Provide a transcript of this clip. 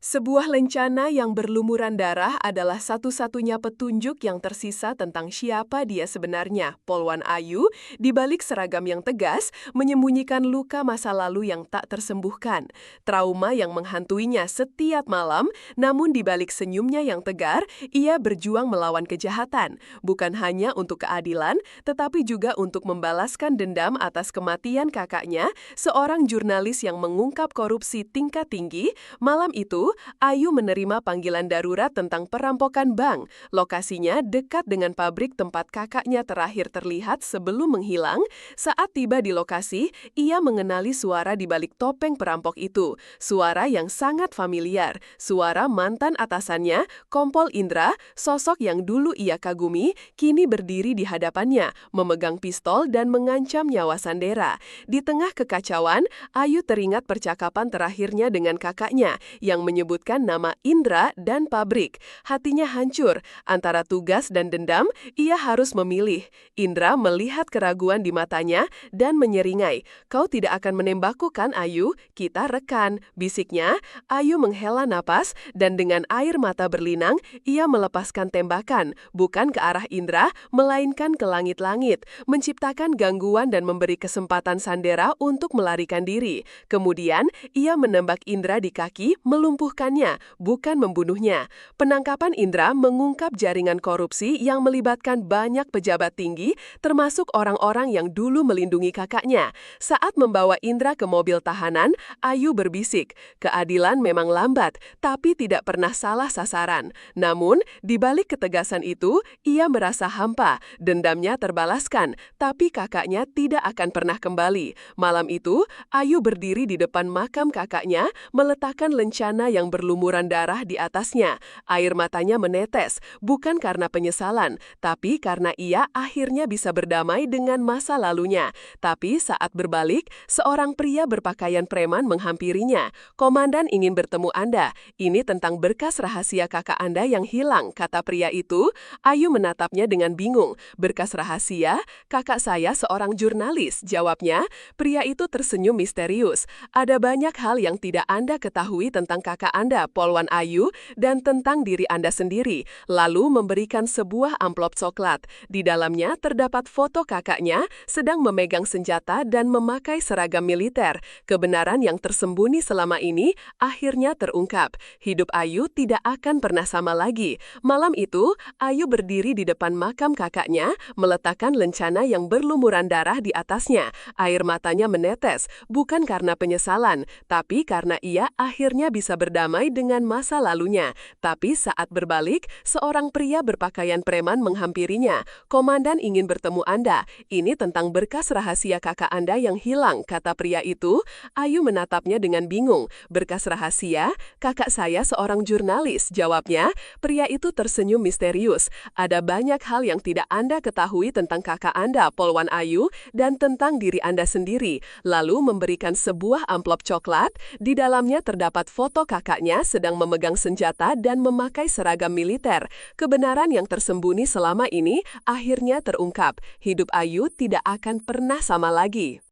Sebuah lencana yang berlumuran darah adalah satu-satunya petunjuk yang tersisa tentang siapa dia sebenarnya. Polwan Ayu, di balik seragam yang tegas, menyembunyikan luka masa lalu yang tak tersembuhkan. Trauma yang menghantuinya setiap malam, namun di balik senyumnya yang tegar, ia berjuang melawan kejahatan. Bukan hanya untuk keadilan, tetapi juga untuk membalaskan dendam atas kematian kakaknya, seorang jurnalis yang mengungkap korupsi tingkat tinggi. Malam itu, Ayu menerima panggilan darurat tentang perampokan bank. Lokasinya dekat dengan pabrik tempat kakaknya terakhir terlihat sebelum menghilang. Saat tiba di lokasi, ia mengenali suara di balik topeng perampok itu. Suara yang sangat familiar. Suara mantan atasannya, Kompol Indra, sosok yang dulu ia kagumi, kini berdiri di hadapannya, memegang pistol dan mengancam nyawa Sandera. Di tengah kekacauan, Ayu teringat percakapan terakhirnya dengan kakaknya yang menyebutkan nama Indra dan pabrik. Hatinya hancur. Antara tugas dan dendam, ia harus memilih. Indra melihat keraguan di matanya dan menyeringai. "Kau tidak akan menembakku kan, Ayu? Kita rekan," bisiknya. Ayu menghela napas dan dengan air mata berlinang, ia melepaskan tembakan, bukan ke arah Indra, melainkan ke langit-langit, menciptakan gangguan dan memberi kesempatan Sandera untuk melarikan diri. Kemudian, ia menembak Indra di kaki, melumpuhkannya, bukan membunuhnya. Penangkapan Indra mengungkap jaringan korupsi yang melibatkan banyak pejabat tinggi, termasuk orang-orang yang dulu melindungi kakaknya. Saat membawa Indra ke mobil tahanan, Ayu berbisik, "Keadilan memang lambat, tapi tidak pernah salah sasaran." Namun, di balik ketegasan itu, ia merasa hampa, dendamnya terbalaskan, tapi kakaknya tidak akan pernah kembali. Malam itu, Ayu berdiri di depan makam kakaknya, meletakkan lencana yang berlumuran darah di atasnya. Air matanya menetes, bukan karena penyesalan, tapi karena ia akhirnya bisa berdamai dengan masa lalunya. Tapi saat berbalik, seorang pria berpakaian preman menghampirinya. "Komandan ingin bertemu Anda. Ini tentang berkas rahasia kakak Anda yang hilang," kata pria itu. Ayu menatapnya dengan bingung. "Berkas rahasia? Kakak saya seorang jurnalis," jawabnya. Pria itu tersenyum misterius. "Ada banyak hal yang tidak Anda ketahui tentang kakak Anda, Polwan Ayu, dan tentang diri Anda sendiri." Lalu memberikan sebuah amplop coklat. Di dalamnya terdapat foto kakaknya sedang memegang senjata dan memakai seragam militer. Kebenaran yang tersembunyi selama ini akhirnya terungkap. Hidup Ayu tidak akan pernah sama lagi. Malam itu, Ayu berdiri di depan makam kakaknya, meletakkan lencana yang berlumuran darah di atasnya. Air matanya menetes, bukan karena penyesalan, tapi karena ia akhirnya bisa berdamai dengan masa lalunya. Tapi saat berbalik, seorang pria berpakaian preman menghampirinya. "Komandan ingin bertemu Anda. Ini tentang berkas rahasia kakak Anda yang hilang," kata pria itu. Ayu menatapnya dengan bingung. "Berkas rahasia? Kakak saya seorang jurnalis," jawabnya. Pria itu tersenyum misterius. "Ada banyak hal yang tidak Anda ketahui tentang kakak Anda, Polwan Ayu, dan tentang diri Anda sendiri." Lalu memberikan sebuah amplop coklat. Di dalamnya terdapat foto kakaknya sedang memegang senjata dan memakai seragam militer. Kebenaran yang tersembunyi selama ini akhirnya terungkap. Hidup Ayu tidak akan pernah sama lagi.